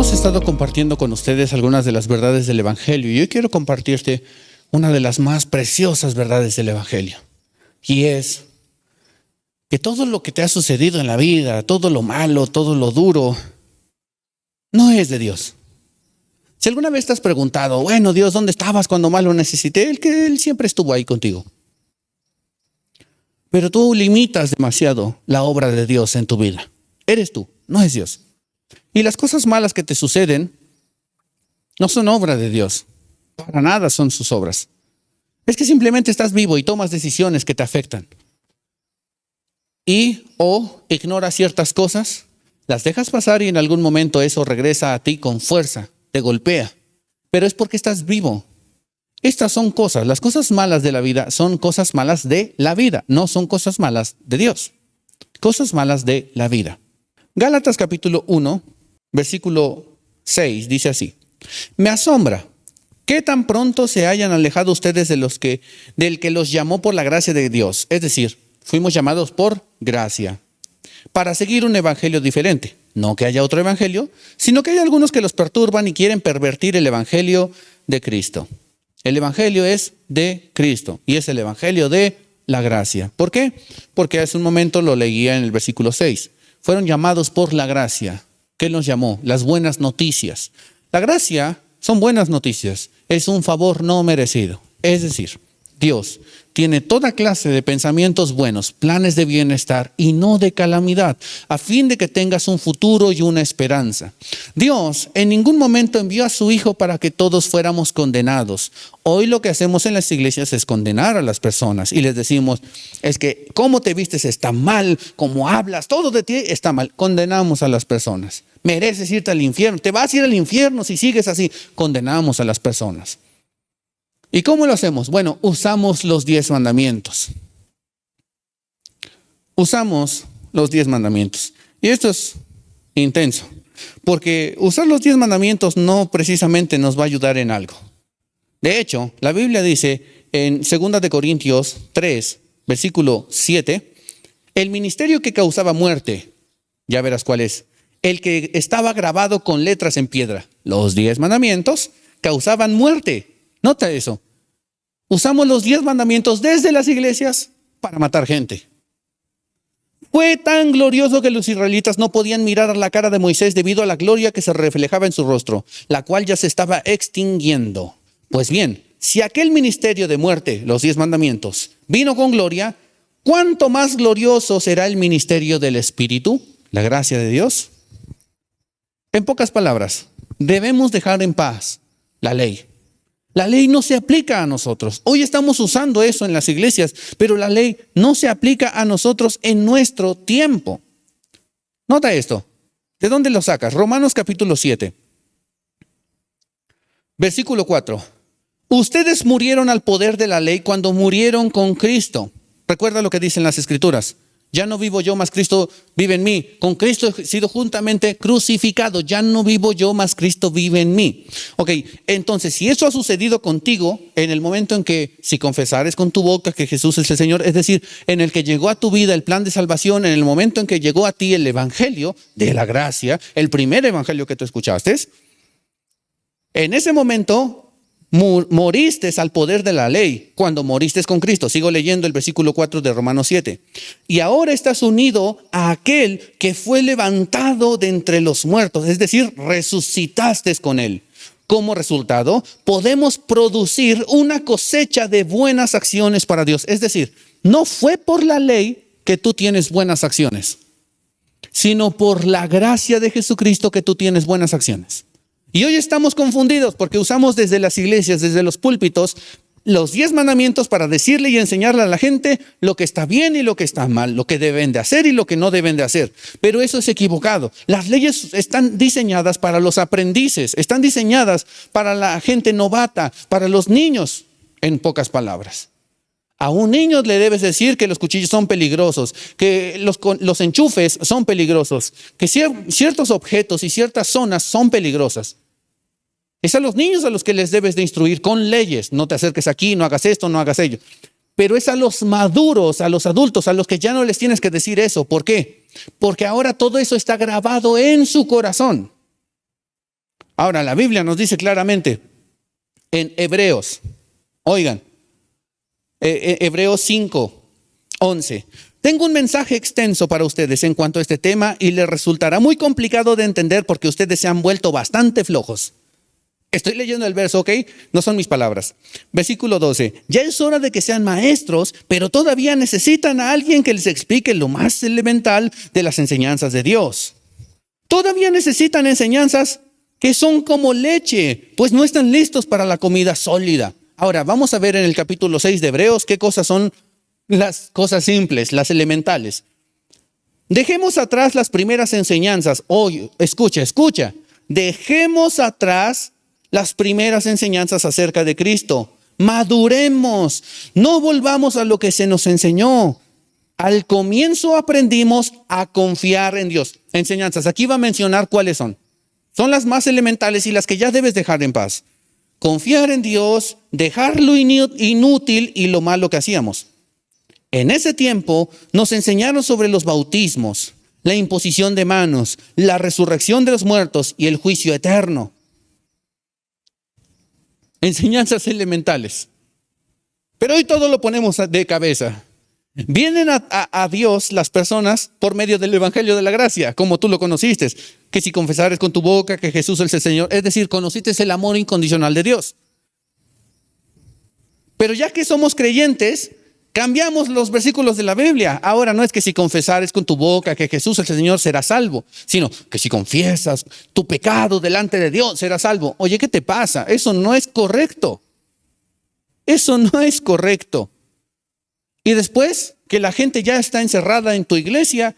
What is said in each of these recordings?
Hemos estado compartiendo con ustedes algunas de las verdades del Evangelio y hoy quiero compartirte una de las más preciosas verdades del Evangelio. Y es que todo lo que te ha sucedido en la vida, todo lo malo, todo lo duro, no es de Dios. Si alguna vez te has preguntado, bueno, Dios, ¿dónde estabas cuando más lo necesité? Él siempre estuvo ahí contigo. Pero tú limitas demasiado la obra de Dios en tu vida. Eres tú, no es Dios. Y las cosas malas que te suceden no son obra de Dios. Para nada son sus obras. Es que simplemente estás vivo y tomas decisiones que te afectan. Y o ignoras ciertas cosas, las dejas pasar y en algún momento eso regresa a ti con fuerza, te golpea. Pero es porque estás vivo. Estas son cosas, las cosas malas de la vida son cosas malas de la vida, no son cosas malas de Dios. Cosas malas de la vida. Gálatas capítulo 1, versículo 6 dice así: me asombra que tan pronto se hayan alejado ustedes del que los llamó por la gracia de Dios. Es decir, fuimos llamados por gracia para seguir un evangelio diferente. No que haya otro evangelio, sino que hay algunos que los perturban y quieren pervertir el evangelio de Cristo. El evangelio es de Cristo y es el evangelio de la gracia. ¿Por qué? Porque hace un momento lo leía en el versículo 6. Fueron llamados por la gracia. ¿Qué nos llamó? Las buenas noticias. La gracia son buenas noticias. Es un favor no merecido. Es decir, Dios tiene toda clase de pensamientos buenos, planes de bienestar y no de calamidad, a fin de que tengas un futuro y una esperanza. Dios en ningún momento envió a su Hijo para que todos fuéramos condenados. Hoy lo que hacemos en las iglesias es condenar a las personas y les decimos, es que cómo te vistes está mal, cómo hablas, todo de ti está mal. Condenamos a las personas. Mereces irte al infierno, te vas a ir al infierno si sigues así. Condenamos a las personas. ¿Y cómo lo hacemos? Bueno, usamos los 10 mandamientos. Usamos los 10 mandamientos. Y esto es intenso, porque usar los 10 mandamientos no precisamente nos va a ayudar en algo. De hecho, la Biblia dice en 2 de Corintios 3, versículo 7, el ministerio que causaba muerte, ya verás cuál es, el que estaba grabado con letras en piedra. Los 10 mandamientos causaban muerte. Nota eso. Usamos los 10 mandamientos desde las iglesias para matar gente. Fue tan glorioso que los israelitas no podían mirar a la cara de Moisés debido a la gloria que se reflejaba en su rostro, la cual ya se estaba extinguiendo. Pues bien, si aquel ministerio de muerte, los 10 mandamientos, vino con gloria, ¿cuánto más glorioso será el ministerio del Espíritu, la gracia de Dios? En pocas palabras, debemos dejar en paz la ley. La ley no se aplica a nosotros. Hoy estamos usando eso en las iglesias, pero la ley no se aplica a nosotros en nuestro tiempo. Nota esto. ¿De dónde lo sacas? Romanos capítulo 7. Versículo 4. Ustedes murieron al poder de la ley cuando murieron con Cristo. Recuerda lo que dicen las Escrituras. Ya no vivo yo, mas Cristo vive en mí. Con Cristo he sido juntamente crucificado. Ya no vivo yo, mas Cristo vive en mí. Ok, entonces si eso ha sucedido contigo en el momento en que, si confesares con tu boca que Jesús es el Señor, es decir, en el que llegó a tu vida el plan de salvación, en el momento en que llegó a ti el evangelio de la gracia, el primer evangelio que tú escuchaste, en ese momento moriste al poder de la ley cuando moriste con Cristo. Sigo leyendo el versículo 4 de Romanos 7. Y ahora estás unido a aquel que fue levantado de entre los muertos, es decir, resucitaste con él. Como resultado, podemos producir una cosecha de buenas acciones para Dios. Es decir, no fue por la ley que tú tienes buenas acciones, sino por la gracia de Jesucristo que tú tienes buenas acciones. Y hoy estamos confundidos porque usamos desde las iglesias, desde los púlpitos, los 10 mandamientos para decirle y enseñarle a la gente lo que está bien y lo que está mal, lo que deben de hacer y lo que no deben de hacer. Pero eso es equivocado. Las leyes están diseñadas para los aprendices, están diseñadas para la gente novata, para los niños, en pocas palabras. A un niño le debes decir que los cuchillos son peligrosos, que los enchufes son peligrosos, que ciertos objetos y ciertas zonas son peligrosas. Es a los niños a los que les debes de instruir con leyes. No te acerques aquí, no hagas esto, no hagas ello. Pero es a los maduros, a los adultos, a los que ya no les tienes que decir eso. ¿Por qué? Porque ahora todo eso está grabado en su corazón. Ahora, la Biblia nos dice claramente en Hebreos, oigan, Hebreos 5:11. Tengo un mensaje extenso para ustedes en cuanto a este tema y les resultará muy complicado de entender porque ustedes se han vuelto bastante flojos. Estoy leyendo el verso, ¿ok? No son mis palabras. Versículo 12. Ya es hora de que sean maestros, pero todavía necesitan a alguien que les explique lo más elemental de las enseñanzas de Dios. Todavía necesitan enseñanzas que son como leche, pues no están listos para la comida sólida. Ahora, vamos a ver en el capítulo 6 de Hebreos qué cosas son las cosas simples, las elementales. Dejemos atrás las primeras enseñanzas. Oye, escucha. Dejemos atrás las primeras enseñanzas acerca de Cristo. Maduremos. No volvamos a lo que se nos enseñó. Al comienzo aprendimos a confiar en Dios. Enseñanzas. Aquí va a mencionar cuáles son. Son las más elementales y las que ya debes dejar en paz. Confiar en Dios, dejar lo inútil y lo malo que hacíamos. En ese tiempo nos enseñaron sobre los bautismos, la imposición de manos, la resurrección de los muertos y el juicio eterno. Enseñanzas elementales. Pero hoy todo lo ponemos de cabeza. Vienen a Dios las personas por medio del Evangelio de la Gracia, como tú lo conociste, que si confesares con tu boca que Jesús es el Señor, es decir, conociste el amor incondicional de Dios. Pero ya que somos creyentes, cambiamos los versículos de la Biblia. Ahora no es que si confesares con tu boca que Jesús es el Señor serás salvo, sino que si confiesas tu pecado delante de Dios serás salvo. Oye, ¿qué te pasa? Eso no es correcto. Eso no es correcto. Y después que la gente ya está encerrada en tu iglesia,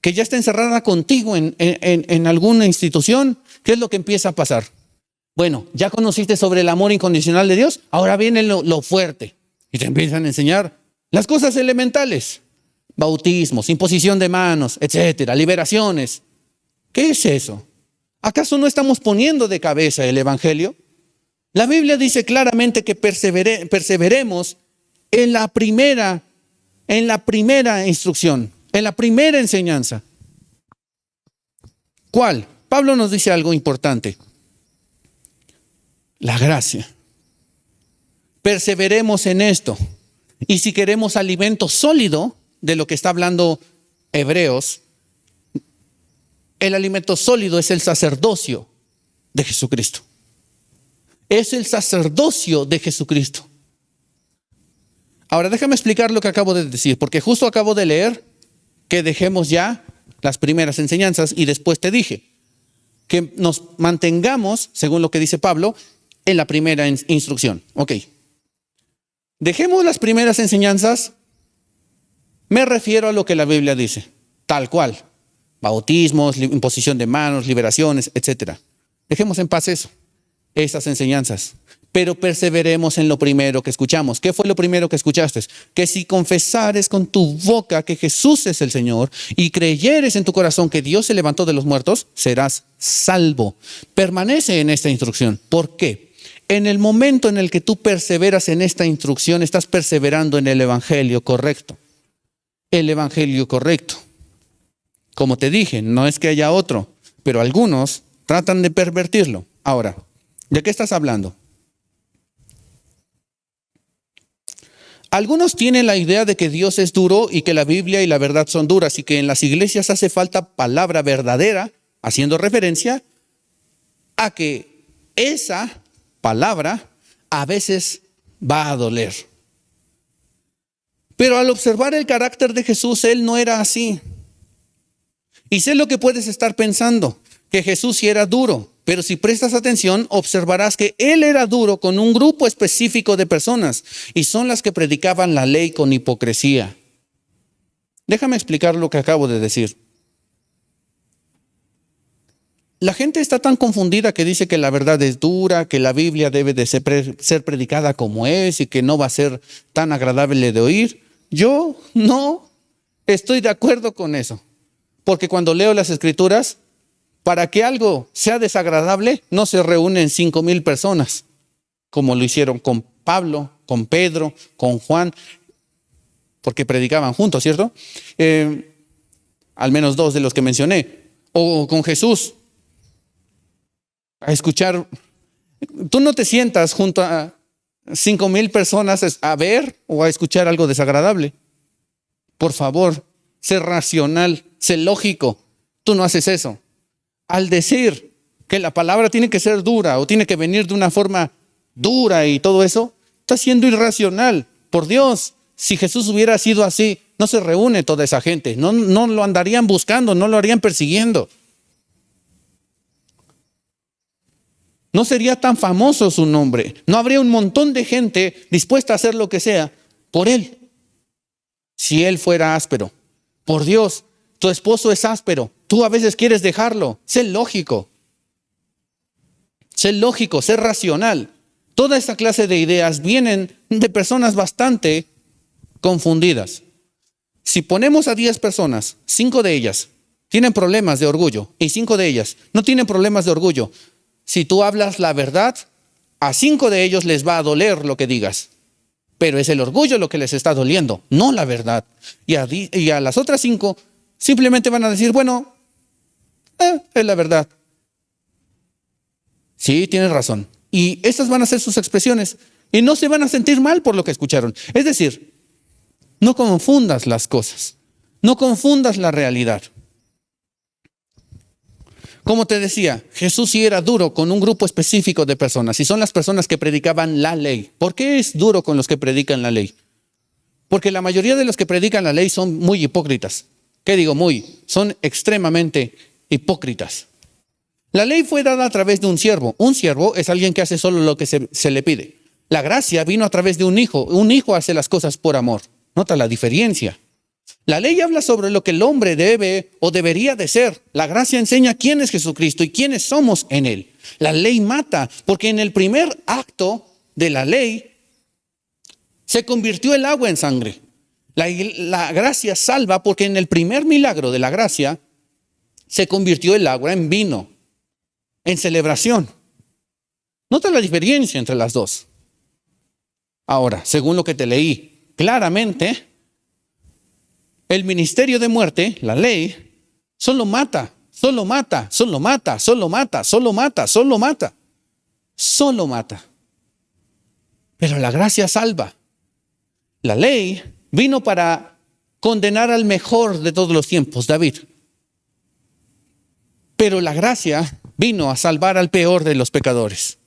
que ya está encerrada contigo en alguna institución, ¿qué es lo que empieza a pasar? Bueno, ya conociste sobre el amor incondicional de Dios, ahora viene lo fuerte. Y te empiezan a enseñar las cosas elementales. Bautismos, imposición de manos, etcétera, liberaciones. ¿Qué es eso? ¿Acaso no estamos poniendo de cabeza el Evangelio? La Biblia dice claramente que perseveremos en la primera instrucción, en la primera enseñanza. ¿Cuál? Pablo nos dice algo importante. La gracia. Perseveremos en esto. Y si queremos alimento sólido, de lo que está hablando Hebreos, el alimento sólido es el sacerdocio de Jesucristo. Es el sacerdocio de Jesucristo. Ahora déjame explicar lo que acabo de decir, porque justo acabo de leer que dejemos ya las primeras enseñanzas y después te dije que nos mantengamos, según lo que dice Pablo, en la primera instrucción. Ok. Dejemos las primeras enseñanzas, me refiero a lo que la Biblia dice, tal cual. Bautismos, imposición de manos, liberaciones, etc. Dejemos en paz esas enseñanzas. Pero perseveremos en lo primero que escuchamos. ¿Qué fue lo primero que escuchaste? Que si confesares con tu boca que Jesús es el Señor y creyeres en tu corazón que Dios se levantó de los muertos, serás salvo. Permanece en esta instrucción. ¿Por qué? En el momento en el que tú perseveras en esta instrucción, estás perseverando en el Evangelio correcto. El Evangelio correcto. Como te dije, no es que haya otro, pero algunos tratan de pervertirlo. Ahora, ¿de qué estás hablando? Algunos tienen la idea de que Dios es duro y que la Biblia y la verdad son duras y que en las iglesias hace falta palabra verdadera, haciendo referencia a que esa palabra a veces va a doler. Pero al observar el carácter de Jesús, Él no era así. Y sé lo que puedes estar pensando, que Jesús sí era duro. Pero si prestas atención, observarás que Él era duro con un grupo específico de personas y son las que predicaban la ley con hipocresía. Déjame explicar lo que acabo de decir. La gente está tan confundida que dice que la verdad es dura, que la Biblia debe de ser predicada como es y que no va a ser tan agradable de oír. Yo no estoy de acuerdo con eso, porque cuando leo las Escrituras, para que algo sea desagradable, no se reúnen 5,000 personas, como lo hicieron con Pablo, con Pedro, con Juan, porque predicaban juntos, ¿cierto? Al menos 2 de los que mencioné. O con Jesús. a escuchar. Tú no te sientas junto a 5,000 personas a ver o a escuchar algo desagradable. Por favor, sé racional, sé lógico. Tú no haces eso. Al decir que la palabra tiene que ser dura o tiene que venir de una forma dura y todo eso, estás siendo irracional. Por Dios, si Jesús hubiera sido así, no se reúne toda esa gente. No lo andarían buscando, no lo harían persiguiendo. No sería tan famoso su nombre. No habría un montón de gente dispuesta a hacer lo que sea por él. Si él fuera áspero. Por Dios, tu esposo es áspero. Tú a veces quieres dejarlo. Sé lógico. Sé lógico, sé racional. Toda esta clase de ideas vienen de personas bastante confundidas. Si ponemos a 10 personas, 5 de ellas tienen problemas de orgullo y 5 de ellas no tienen problemas de orgullo. Si tú hablas la verdad, a 5 de ellos les va a doler lo que digas. Pero es el orgullo lo que les está doliendo, no la verdad. Y a las otras 5 simplemente van a decir, bueno, es la verdad. Sí, tienes razón. Y estas van a ser sus expresiones. Y no se van a sentir mal por lo que escucharon. Es decir, no confundas las cosas. No confundas la realidad. Como te decía, Jesús sí era duro con un grupo específico de personas, y son las personas que predicaban la ley. ¿Por qué es duro con los que predican la ley? Porque la mayoría de los que predican la ley son muy hipócritas. ¿Qué digo muy? Son extremadamente hipócritas. La ley fue dada a través de un siervo. Un siervo es alguien que hace solo lo que se le pide. La gracia vino a través de un hijo. Un hijo hace las cosas por amor. Nota la diferencia. La ley habla sobre lo que el hombre debe o debería de ser. La gracia enseña quién es Jesucristo y quiénes somos en él. La ley mata, porque en el primer acto de la ley se convirtió el agua en sangre. La gracia salva, porque en el primer milagro de la gracia se convirtió el agua en vino, en celebración. Nota la diferencia entre las dos. Ahora, según lo que te leí, claramente el ministerio de muerte, la ley, solo mata, solo mata, solo mata, solo mata, solo mata, solo mata, solo mata. Pero la gracia salva. La ley vino para condenar al mejor de todos los tiempos, David. Pero la gracia vino a salvar al peor de los pecadores.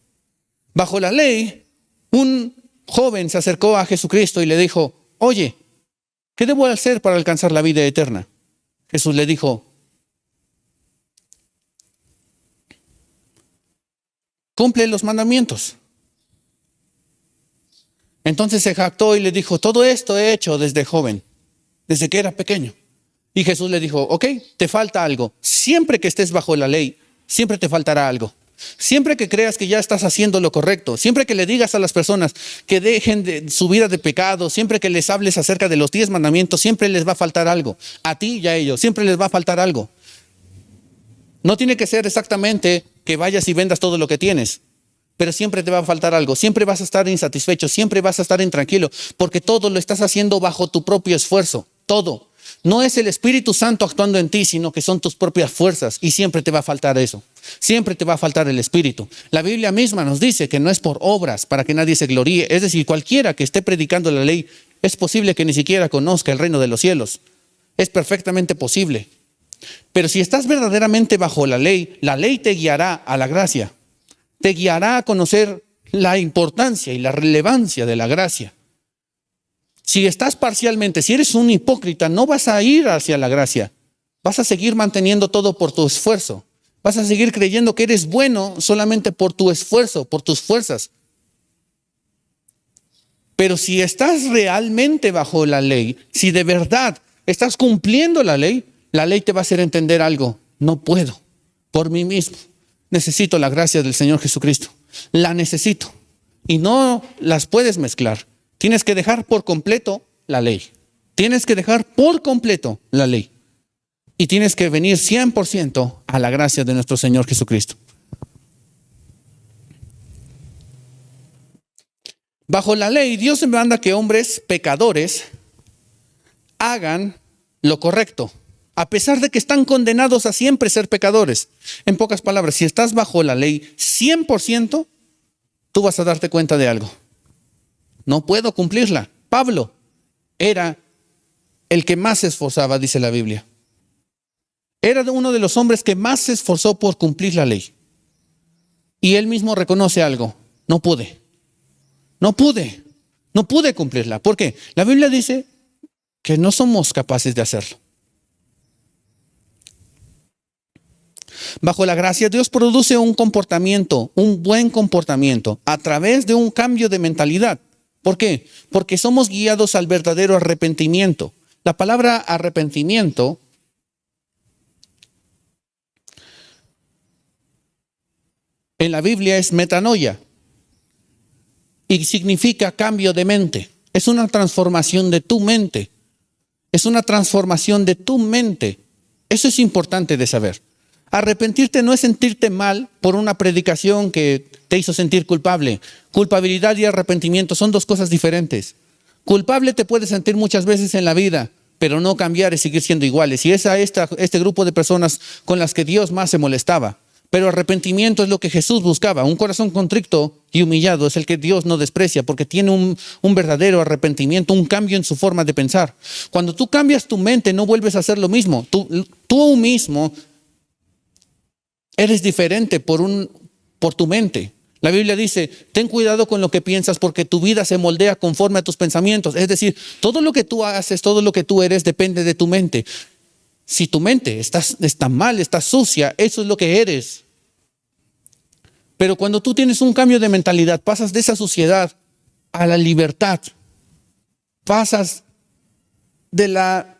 Bajo la ley, un joven se acercó a Jesucristo y le dijo, oye, ¿qué debo hacer para alcanzar la vida eterna? Jesús le dijo, cumple los mandamientos. Entonces se jactó y le dijo, todo esto he hecho desde joven, desde que era pequeño. Y Jesús le dijo, ok, te falta algo. Siempre que estés bajo la ley, siempre te faltará algo. Siempre que creas que ya estás haciendo lo correcto, siempre que le digas a las personas que dejen de su vida de pecado, siempre que les hables acerca de los 10 mandamientos, siempre les va a faltar algo. A ti y a ellos, siempre les va a faltar algo. No tiene que ser exactamente que vayas y vendas todo lo que tienes, pero siempre te va a faltar algo. Siempre vas a estar insatisfecho, siempre vas a estar intranquilo, porque todo lo estás haciendo bajo tu propio esfuerzo, todo. No es el Espíritu Santo actuando en ti, sino que son tus propias fuerzas, y siempre te va a faltar eso. Siempre te va a faltar el Espíritu. La Biblia misma nos dice que no es por obras para que nadie se gloríe. Es decir, cualquiera que esté predicando la ley, es posible que ni siquiera conozca el reino de los cielos. Es perfectamente posible. Pero si estás verdaderamente bajo la ley te guiará a la gracia. Te guiará a conocer la importancia y la relevancia de la gracia. Si estás parcialmente, si eres un hipócrita, no vas a ir hacia la gracia. Vas a seguir manteniendo todo por tu esfuerzo. Vas a seguir creyendo que eres bueno solamente por tu esfuerzo, por tus fuerzas. Pero si estás realmente bajo la ley, si de verdad estás cumpliendo la ley te va a hacer entender algo. No puedo por mí mismo. Necesito la gracia del Señor Jesucristo. La necesito. Y no las puedes mezclar. Tienes que dejar por completo la ley. Tienes que dejar por completo la ley. Y tienes que venir 100% a la gracia de nuestro Señor Jesucristo. Bajo la ley, Dios manda que hombres pecadores hagan lo correcto. a pesar de que están condenados a siempre ser pecadores. En pocas palabras, si estás bajo la ley 100%, tú vas a darte cuenta de algo. No puedo cumplirla. Pablo era el que más se esforzaba, dice la Biblia. Era uno de los hombres que más se esforzó por cumplir la ley. Y él mismo reconoce algo. No pude cumplirla. ¿Por qué? La Biblia dice que no somos capaces de hacerlo. Bajo la gracia, Dios produce un comportamiento, un buen comportamiento, a través de un cambio de mentalidad. ¿Por qué? Porque somos guiados al verdadero arrepentimiento. La palabra arrepentimiento en la Biblia es metanoia y significa cambio de mente. Es una transformación de tu mente. Es una transformación de tu mente. Eso es importante de saber. Arrepentirte no es sentirte mal por una predicación que te hizo sentir culpable. Culpabilidad y arrepentimiento son dos cosas diferentes. Culpable te puedes sentir muchas veces en la vida, pero no cambiar y seguir siendo iguales. Y es a este grupo de personas con las que Dios más se molestaba. Pero arrepentimiento es lo que Jesús buscaba. Un corazón contrito y humillado es el que Dios no desprecia, porque tiene un verdadero arrepentimiento, un cambio en su forma de pensar. Cuando tú cambias tu mente, no vuelves a hacer lo mismo. Tú mismo eres diferente por tu mente. La Biblia dice, ten cuidado con lo que piensas porque tu vida se moldea conforme a tus pensamientos. Es decir, todo lo que tú haces, todo lo que tú eres depende de tu mente. Si tu mente está mal, está sucia, eso es lo que eres. Pero cuando tú tienes un cambio de mentalidad, pasas de esa suciedad a la libertad. Pasas de la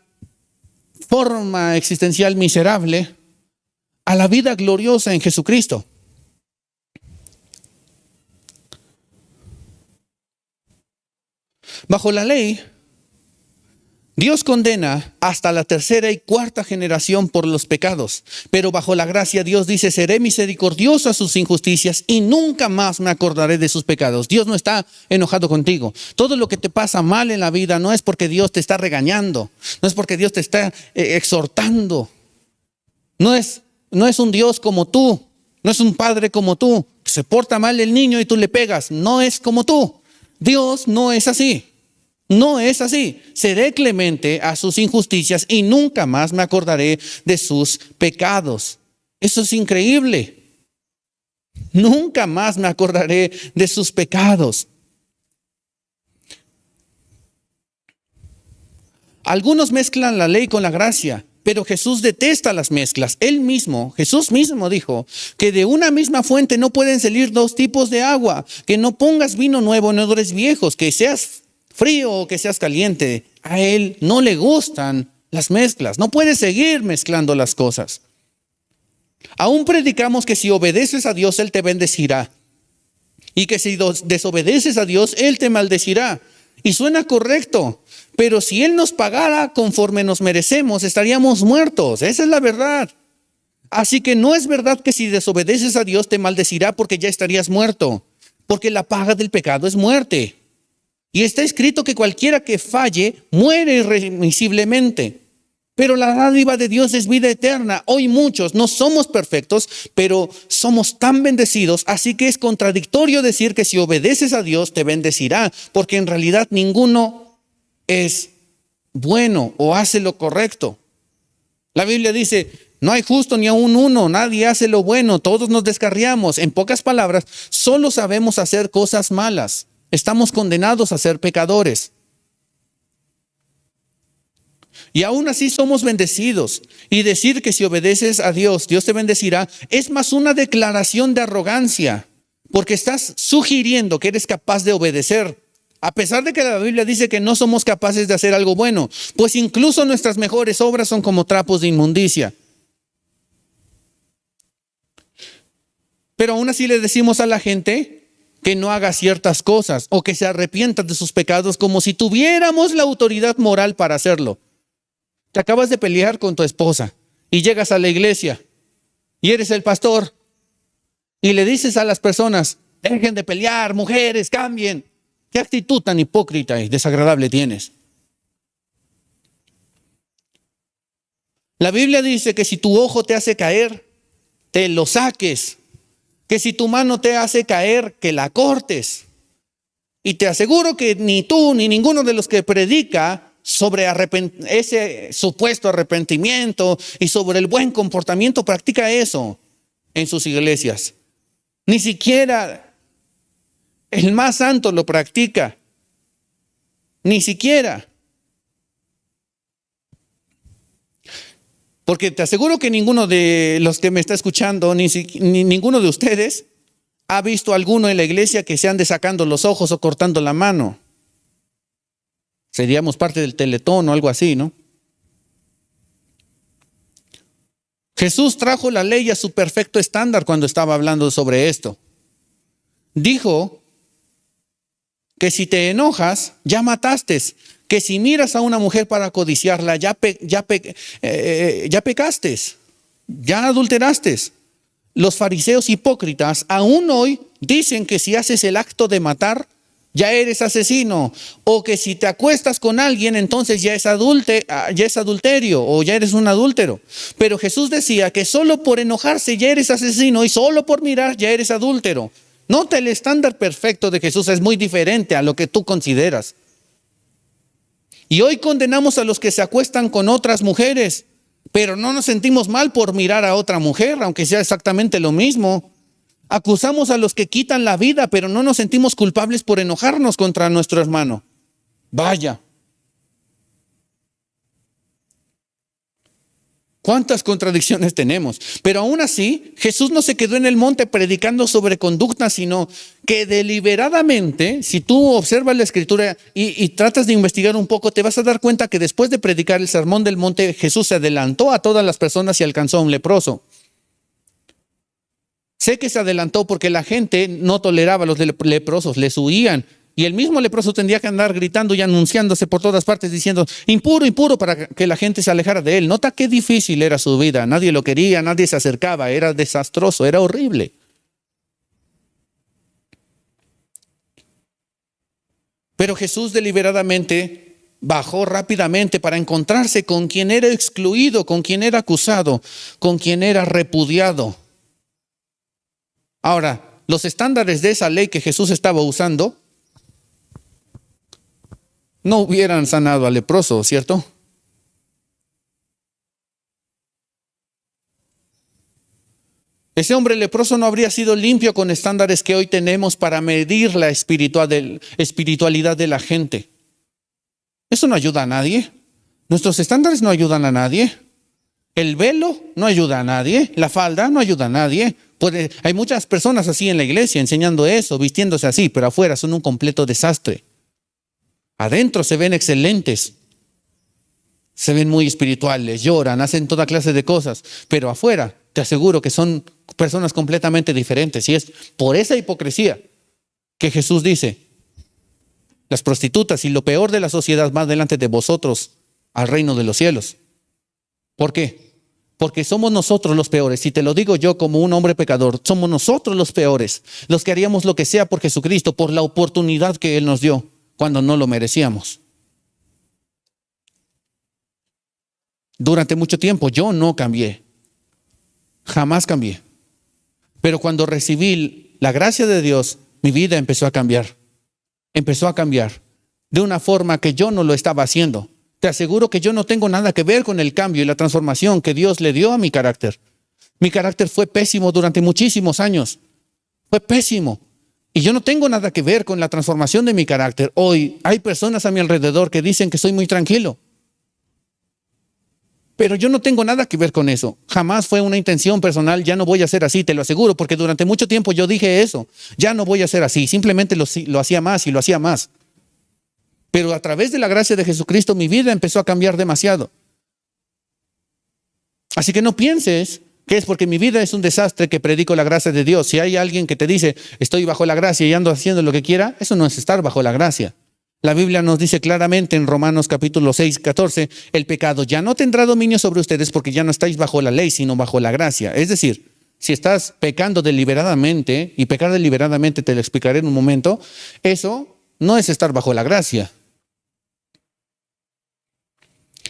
forma existencial miserable a la vida gloriosa en Jesucristo. Bajo la ley, Dios condena hasta la tercera y cuarta generación por los pecados, pero bajo la gracia Dios dice, seré misericordioso a sus injusticias y nunca más me acordaré de sus pecados. Dios no está enojado contigo. Todo lo que te pasa mal en la vida no es porque Dios te está regañando, no es porque Dios te está exhortando. No es un Dios como tú, no es un padre como tú, que se porta mal el niño y tú le pegas. No es como tú. Dios no es así. No es así. Seré clemente a sus injusticias y nunca más me acordaré de sus pecados. Eso es increíble. Nunca más me acordaré de sus pecados. Algunos mezclan la ley con la gracia, pero Jesús detesta las mezclas. Jesús mismo dijo que de una misma fuente no pueden salir dos tipos de agua, que no pongas vino nuevo en odres viejos, que seas frío o que seas caliente. A Él no le gustan las mezclas. No puedes seguir mezclando las cosas. Aún predicamos que si obedeces a Dios, Él te bendecirá. Y que si desobedeces a Dios, Él te maldecirá. Y suena correcto. Pero si Él nos pagara conforme nos merecemos, estaríamos muertos. Esa es la verdad. Así que no es verdad que si desobedeces a Dios te maldecirá porque ya estarías muerto. Porque la paga del pecado es muerte. Y está escrito que cualquiera que falle muere irremisiblemente. Pero la dádiva de Dios es vida eterna. Hoy muchos no somos perfectos, pero somos tan bendecidos. Así que es contradictorio decir que si obedeces a Dios te bendecirá. Porque en realidad ninguno es bueno o hace lo correcto. La Biblia dice, no hay justo ni aun uno, nadie hace lo bueno, todos nos descarriamos. En pocas palabras, solo sabemos hacer cosas malas. Estamos condenados a ser pecadores. Y aún así somos bendecidos. Y decir que si obedeces a Dios, Dios te bendecirá, es más una declaración de arrogancia. Porque estás sugiriendo que eres capaz de obedecer. A pesar de que la Biblia dice que no somos capaces de hacer algo bueno. Pues incluso nuestras mejores obras son como trapos de inmundicia. Pero aún así le decimos a la gente que no haga ciertas cosas o que se arrepienta de sus pecados como si tuviéramos la autoridad moral para hacerlo. Te acabas de pelear con tu esposa y llegas a la iglesia y eres el pastor y le dices a las personas, dejen de pelear, mujeres, cambien. ¿Qué actitud tan hipócrita y desagradable tienes? La Biblia dice que si tu ojo te hace caer, te lo saques. Que si tu mano te hace caer, que la cortes. Y te aseguro que ni tú ni ninguno de los que predica sobre ese supuesto arrepentimiento y sobre el buen comportamiento practica eso en sus iglesias. Ni siquiera el más santo lo practica. Ni siquiera. Porque te aseguro que ninguno de los que me está escuchando, ni ninguno de ustedes ha visto a alguno en la iglesia que se ande sacando los ojos o cortando la mano. Seríamos parte del Teletón o algo así, ¿no? Jesús trajo la ley a su perfecto estándar cuando estaba hablando sobre esto. Dijo que si te enojas, ya mataste. Que si miras a una mujer para codiciarla, ya pecaste, ya adulteraste. Los fariseos hipócritas aún hoy dicen que si haces el acto de matar, ya eres asesino. O que si te acuestas con alguien, entonces ya es adulterio o ya eres un adúltero. Pero Jesús decía que solo por enojarse ya eres asesino y solo por mirar ya eres adúltero. Nota, el estándar perfecto de Jesús es muy diferente a lo que tú consideras. Y hoy condenamos a los que se acuestan con otras mujeres, pero no nos sentimos mal por mirar a otra mujer, aunque sea exactamente lo mismo. Acusamos a los que quitan la vida, pero no nos sentimos culpables por enojarnos contra nuestro hermano. Vaya. ¿Cuántas contradicciones tenemos? Pero aún así, Jesús no se quedó en el monte predicando sobre conducta, sino que deliberadamente, si tú observas la Escritura y tratas de investigar un poco, te vas a dar cuenta que después de predicar el sermón del monte, Jesús se adelantó a todas las personas y alcanzó a un leproso. Sé que se adelantó porque la gente no toleraba a los leprosos, les huían. Y el mismo leproso tendría que andar gritando y anunciándose por todas partes diciendo, impuro, impuro, para que la gente se alejara de él. Nota qué difícil era su vida. Nadie lo quería, nadie se acercaba. Era desastroso, era horrible. Pero Jesús deliberadamente bajó rápidamente para encontrarse con quien era excluido, con quien era acusado, con quien era repudiado. Ahora, los estándares de esa ley que Jesús estaba usando no hubieran sanado al leproso, ¿cierto? Ese hombre leproso no habría sido limpio con estándares que hoy tenemos para medir la espiritualidad de la gente. Eso no ayuda a nadie. Nuestros estándares no ayudan a nadie. El velo no ayuda a nadie. La falda no ayuda a nadie. Hay muchas personas así en la iglesia enseñando eso, vistiéndose así, pero afuera son un completo desastre. Adentro se ven excelentes, se ven muy espirituales, lloran, hacen toda clase de cosas, pero afuera te aseguro que son personas completamente diferentes. Y es por esa hipocresía que Jesús dice, las prostitutas y lo peor de la sociedad van delante de vosotros al reino de los cielos. ¿Por qué? Porque somos nosotros los peores. Y te lo digo yo como un hombre pecador, somos nosotros los peores, los que haríamos lo que sea por Jesucristo, por la oportunidad que Él nos dio cuando no lo merecíamos. Durante mucho tiempo yo no cambié, jamás cambié. Pero cuando recibí la gracia de Dios, mi vida empezó a cambiar. Empezó a cambiar de una forma que yo no lo estaba haciendo. Te aseguro que yo no tengo nada que ver con el cambio y la transformación que Dios le dio a mi carácter. Mi carácter fue pésimo durante muchísimos años. Fue pésimo. Y yo no tengo nada que ver con la transformación de mi carácter. Hoy hay personas a mi alrededor que dicen que soy muy tranquilo. Pero yo no tengo nada que ver con eso. Jamás fue una intención personal. Ya no voy a ser así, te lo aseguro, porque durante mucho tiempo yo dije eso. Ya no voy a ser así. Simplemente lo hacía más y lo hacía más. Pero a través de la gracia de Jesucristo mi vida empezó a cambiar demasiado. Así que no pienses que es porque mi vida es un desastre que predico la gracia de Dios. Si hay alguien que te dice, estoy bajo la gracia y ando haciendo lo que quiera, eso no es estar bajo la gracia. La Biblia nos dice claramente en Romanos capítulo 6, 14, el pecado ya no tendrá dominio sobre ustedes porque ya no estáis bajo la ley, sino bajo la gracia. Es decir, si estás pecando deliberadamente, y pecar deliberadamente te lo explicaré en un momento, eso no es estar bajo la gracia.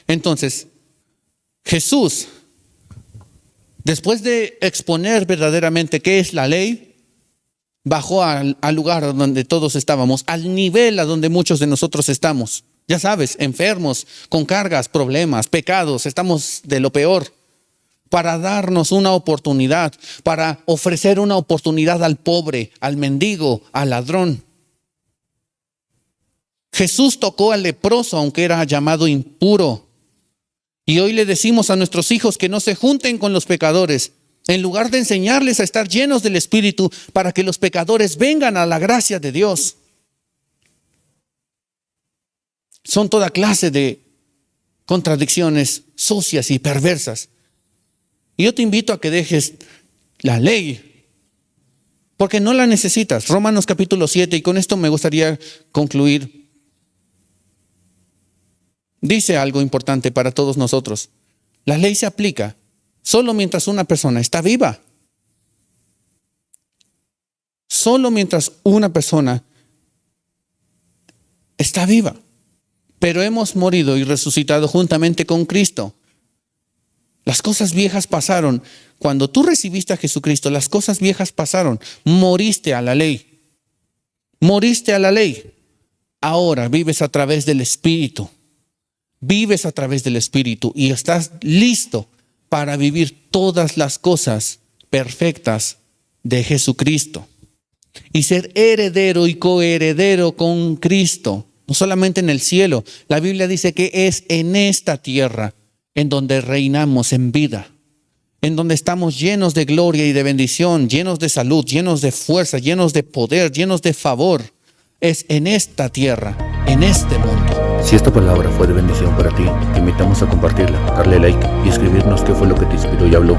Entonces, Jesús, después de exponer verdaderamente qué es la ley, bajó al lugar donde todos estábamos, al nivel a donde muchos de nosotros estamos. Ya sabes, enfermos, con cargas, problemas, pecados, estamos de lo peor. Para darnos una oportunidad, para ofrecer una oportunidad al pobre, al mendigo, al ladrón. Jesús tocó al leproso, aunque era llamado impuro. Y hoy le decimos a nuestros hijos que no se junten con los pecadores, en lugar de enseñarles a estar llenos del Espíritu para que los pecadores vengan a la gracia de Dios. Son toda clase de contradicciones sucias y perversas. Y yo te invito a que dejes la ley, porque no la necesitas. Romanos capítulo 7, y con esto me gustaría concluir. Dice algo importante para todos nosotros. La ley se aplica solo mientras una persona está viva. Solo mientras una persona está viva. Pero hemos morido y resucitado juntamente con Cristo. Las cosas viejas pasaron. Cuando tú recibiste a Jesucristo, las cosas viejas pasaron. Moriste a la ley. Moriste a la ley. Ahora vives a través del Espíritu. Vives a través del Espíritu y estás listo para vivir todas las cosas perfectas de Jesucristo. Y ser heredero y coheredero con Cristo. No solamente en el cielo. La Biblia dice que es en esta tierra en donde reinamos en vida, en donde estamos llenos de gloria y de bendición, llenos de salud, llenos de fuerza, llenos de poder, llenos de favor. Es en esta tierra, en este mundo. Si esta palabra fue de bendición para ti, te invitamos a compartirla, darle like y escribirnos qué fue lo que te inspiró y habló.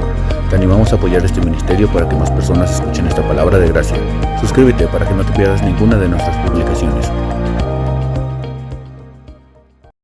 Te animamos a apoyar este ministerio para que más personas escuchen esta palabra de gracia. Suscríbete para que no te pierdas ninguna de nuestras publicaciones.